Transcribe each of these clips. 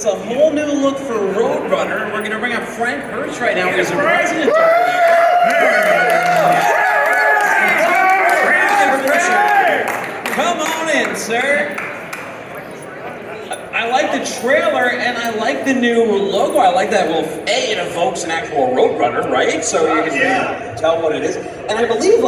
It's a whole new look for Roadrunner. We're going to bring up Frank Hurst right now. He's the president of Come on in, sir. I like the trailer and I like the new logo. I like that. Well, it evokes an actual Roadrunner, right? So you can tell what it is. And I believe,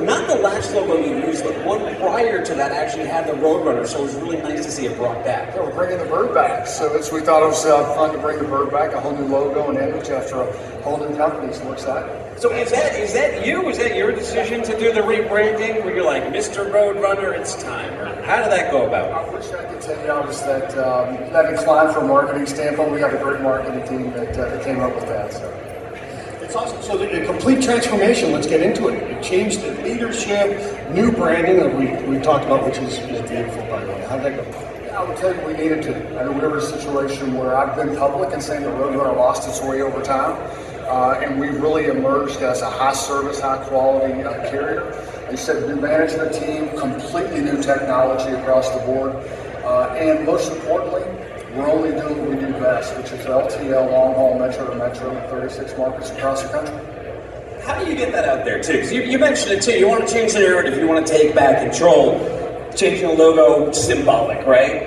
not the last logo you used, but one prior to that actually had the Roadrunner. So it was really nice to see it brought back. Yeah, we're bringing the bird back. So we thought it was fun to bring the bird back, a whole new logo and image after a whole new company. So we're excited. So is that you? Was that your decision to do the rebranding? Where you're like, Mr. Roadrunner, it's time? Or how did that go about? I wish I could tell you I was that inclined from a marketing standpoint. We got a great marketing team that came up with that. So. It's awesome. So the complete transformation, let's get into it. It changed the leadership, new branding that we talked about, which is beautiful, by the way. How'd that go? I would tell you we needed to. I mean, we were in a situation where I've been public and saying that Roadrunner lost its way over time. And we really emerged as a high service, high quality carrier. They said new management team, completely new technology across the board. And most importantly, we're only doing what we do best, which is LTL, long haul, metro to metro, 36 markets across the country. How do you get that out there too? Because you mentioned it too. You want to change the narrative. You want to take back control. Changing the logo, symbolic, right?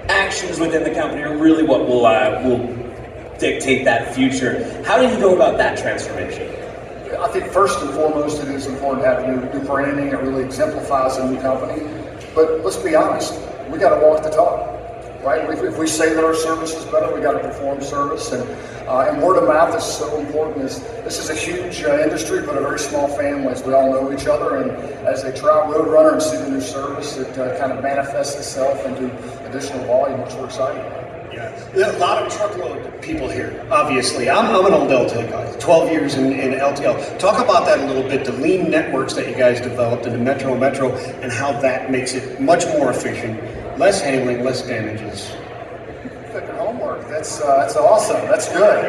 Actions within the company are really what will dictate that future. How do you go about that transformation? I think first and foremost, it is important to have new branding. It really exemplifies a new company. But let's be honest, we got to walk the talk, right? If we say that our service is better, we got to perform service. And word of mouth is so important. This is a huge industry, but a very small family. As we all know each other, and as they try Roadrunner and see the new service, it kind of manifests itself into additional volume, which we're excited about. Yeah, a lot of truckload people here, obviously. I'm an old LTL guy, 12 years in LTL. Talk about that a little bit, the lean networks that you guys developed in the Metro, and how that makes it much more efficient, less handling, less damages. Took your homework. That's awesome. That's good.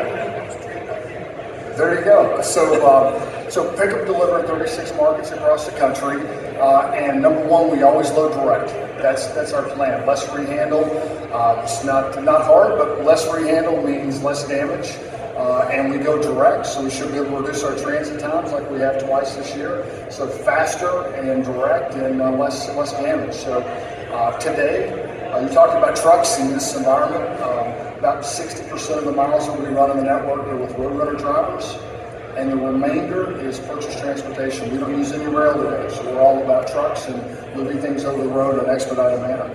There you go. So pick up, deliver in 36 markets across the country. And number one, we always load direct. That's our plan. Less rehandle. It's not hard, but less rehandle means less damage. And we go direct, so we should be able to reduce our transit times like we have twice this year. So faster and direct and less damage. So today, you're talking about trucks in this environment. About 60% of the miles that we run in the network are with Roadrunner drivers. And the remainder is purchase transportation. We don't use any rail today, so we're all about trucks and moving things over the road in an expedited manner.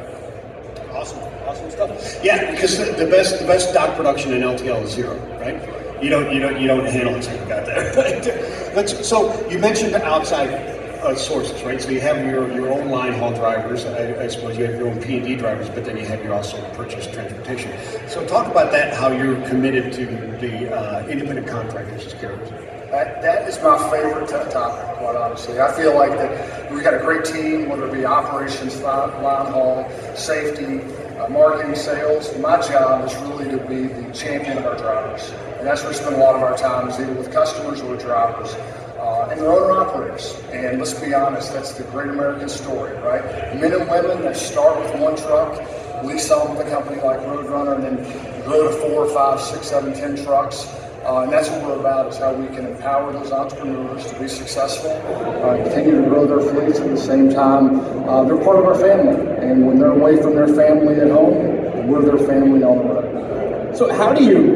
Awesome stuff. Yeah, because the best dock production in LTL is zero, right? You don't handle it, so you got that. So you mentioned outside sources, right? So you have your own line haul drivers. I suppose you have your own P&D drivers, but then you have your also purchase transportation. So talk about that, how you're committed to the independent contractors as carriers. That is my favorite topic, quite honestly. I feel like that we've got a great team, whether it be operations, line haul, safety, marketing, sales. My job is really to be the champion of our drivers. And that's where we spend a lot of our time, is either with customers or with drivers. And their owner operators. And let's be honest, that's the great American story, right? Men and women that start with one truck, lease on with a company like Roadrunner, and then grow to 4, 5, 6, 7, 10 trucks. And that's what we're about, is how we can empower those entrepreneurs to be successful, continue to grow their fleets at the same time. They're part of our family. And when they're away from their family at home, we're their family on the road. So how do you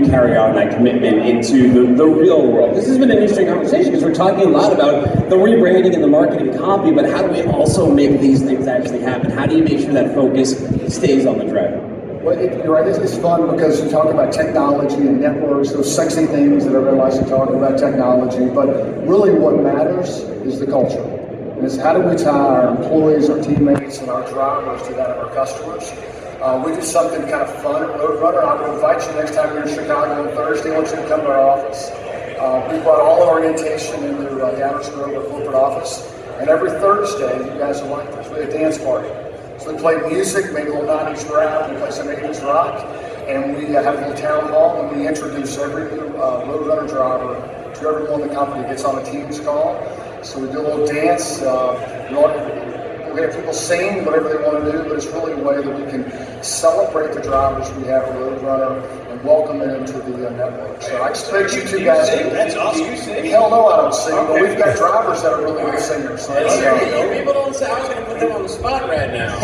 carry on that commitment into the real world? This has been an interesting conversation because we're talking a lot about the rebranding and the marketing copy, but how do we also make these things actually happen? How do you make sure that focus stays on the driver? Well, you're right. It's fun because you talk about technology and networks, those sexy things that everybody likes to talk about technology, but really what matters is the culture. And it's how do we tie our employees, our teammates, and our drivers to that of our customers. We do something kind of fun at Roadrunner. I would invite you next time you're in Chicago on Thursday. I want you to come to our office. We brought all our orientation into Downers Grove, our corporate office. And every Thursday, you guys will like this, we have a dance party. So we play music, maybe a little 90s rap, we play some 80s rock, and we have a little town hall, and we introduce every new Roadrunner driver to everyone in the company. Gets on a Teams call. So we do a little dance. We we have people saying whatever they want to do, but it's really a way that we can celebrate the drivers we have at Roadrunner and welcome them into the network. So I expect you two guys to. That's awesome. Hell no, I don't sing, but we've got drivers that are really good singers. So People don't say, I was going to put them on the spot right now.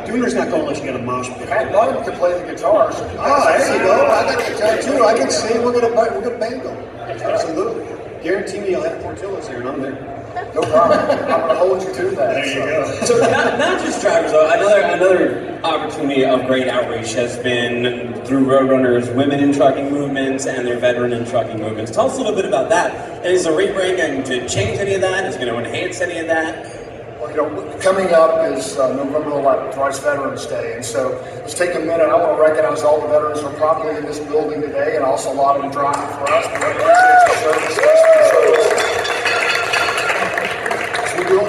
Dooner's not going to let you get a mosh pit. Pat Lund can play the guitar. So There you go. I got a guitar too. I can sing. We're gonna bang them. Absolutely. Guarantee me I'll have Portillo's here and I'm there. no problem. I'm going to hold you to that. There you go. So not just drivers, though. Another opportunity of great outreach has been through Roadrunner's women in trucking movements and their veteran in trucking movements. Tell us a little bit about that. And is the rebrand going to change any of that? Is it going to enhance any of that? Well, coming up is November 11th, Rice Veterans Day, and so let's take a minute. I want to recognize all the veterans who are probably in this building today, and also a lot of them driving for us. We appreciate your service.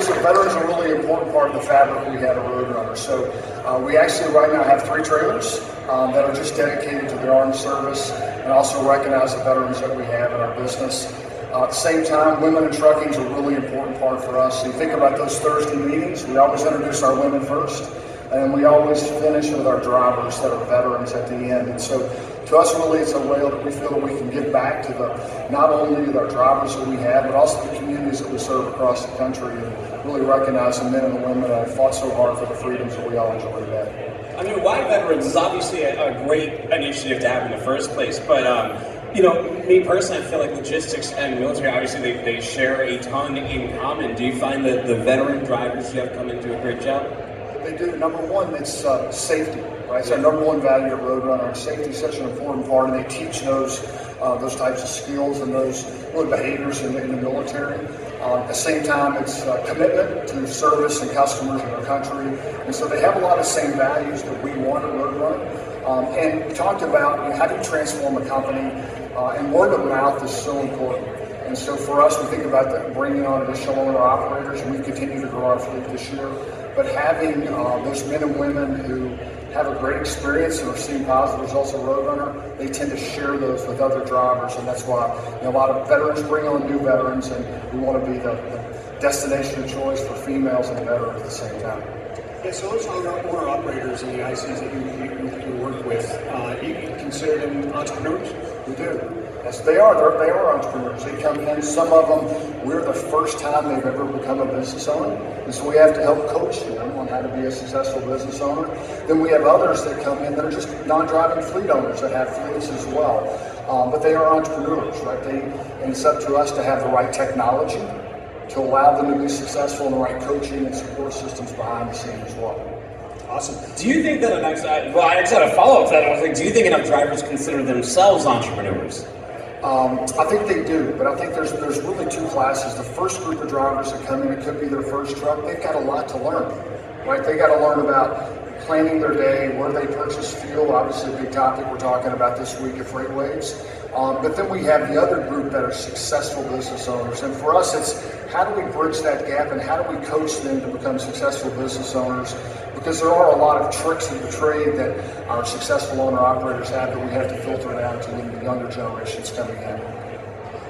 So veterans are a really important part of the fabric we have at Roadrunner. So we actually right now have 3 trailers that are just dedicated to the armed service, and also recognize the veterans that we have in our business. At the same time, women in trucking is a really important part for us. So you think about those Thursday meetings, we always introduce our women first, and we always finish with our drivers that are veterans at the end. And so to us, really, it's a way that we feel that we can give back to not only our drivers that we have, but also the communities that we serve across the country, and really recognize the men and the women that have fought so hard for the freedoms that we all enjoy today. I mean, Why Veterans is obviously a great initiative to have in the first place, but me personally, I feel like logistics and military, obviously, they share a ton in common. Do you find that the veteran drivers you have come in do a great job? They do. Number one, it's safety, right? It's our number one value at Roadrunner, and safety is such an important part, and they teach those types of skills and those really behaviors in the military. At the same time, it's commitment to service and customers in our country, and so they have a lot of same values that we want at Roadrunner. And we talked about how do you transform a company, and word of mouth is so important. And so for us, we think about bringing on additional owner-operators, and we've continued to grow our fleet this year. But having those men and women who have a great experience and are seeing positive results at Roadrunner, they tend to share those with other drivers, and that's why a lot of veterans bring on new veterans, and we want to be the destination of choice for females and veterans at the same time. Yeah, so those owner-operators in the ICs that you work with, you consider them entrepreneurs? We do. Yes, they are. They are entrepreneurs. They come in. Some of them, we're the first time they've ever become a business owner, and so we have to help coach them on how to be a successful business owner. Then we have others that come in that are just non-driving fleet owners that have fleets as well. But they are entrepreneurs, right? And it's up to us to have the right technology to allow them to be successful, and the right coaching and support systems behind the scenes as well. Awesome. Do you think that I just had a follow-up to that. I was like, do you think enough drivers consider themselves entrepreneurs? I think they do, but I think there's really 2 classes. The first group of drivers that come in, it could be their first truck, they've got a lot to learn, right? They got to learn about planning their day, where they purchase fuel, obviously a big topic we're talking about this week at Freight Waves. But then we have the other group that are successful business owners. And for us, it's how do we bridge that gap, and how do we coach them to become successful business owners? Because there are a lot of tricks in the trade that our successful owner-operators have that we have to filter down to the younger generations coming in.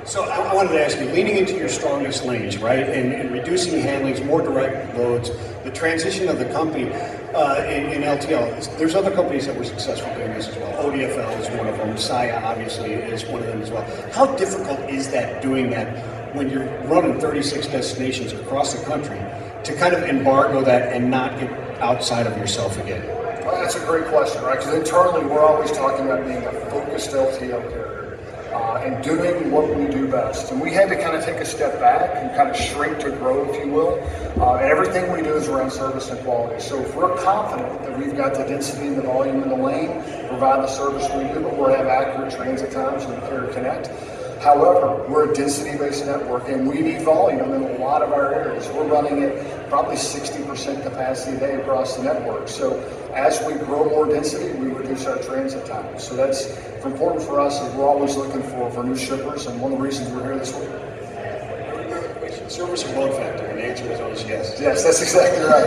So I wanted to ask you, leaning into your strongest lanes, right, and reducing handlings, more direct loads, the transition of the company in LTL, there's other companies that were successful doing this as well. ODFL is one of them. Saya, obviously, is one of them as well. How difficult is that, doing that when you're running 36 destinations across the country, to kind of embargo that and not get outside of yourself again? Well, that's a great question, right? Because internally, we're always talking about being a focused LTL carrier. And doing what we do best. And we had to kind of take a step back and kind of shrink to grow, if you will. And everything we do is around service and quality. So if we're confident that we've got the density and the volume in the lane, provide the service we do, but we'll have accurate transit times and carrier connect. However, we're a density-based network, and we need volume in a lot of our areas. We're running at probably 60% capacity a day across the network. So as we grow more density, we reduce our transit time. So that's important for us, is we're always looking for new shippers, and one of the reasons we're here this week. Service or load factor, and the answer is always yes. Yes, that's exactly right.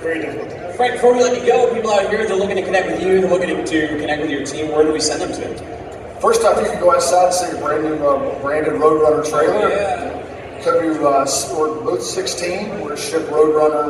Very difficult. Frank, before we let you go, people out here, they're looking to connect with you, they're looking to connect with your team. Where do we send them to? First off, you can go outside and see a branded Roadrunner trailer. Oh, yeah. Come to we're booth 16. We're ship Roadrunner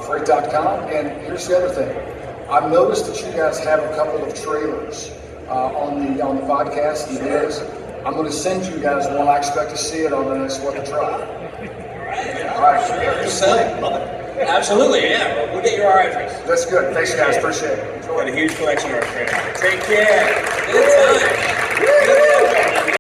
Freight.com. And here's the other thing. I've noticed that you guys have a couple of trailers on the podcast. And videos. I'm going to send you guys one. I expect to see it on the next What the Truck. All right. Love it. Absolutely, yeah. We'll get you our address. That's good. Thanks, guys. Appreciate it. Got a huge collection of our trailers. Take care. Good time.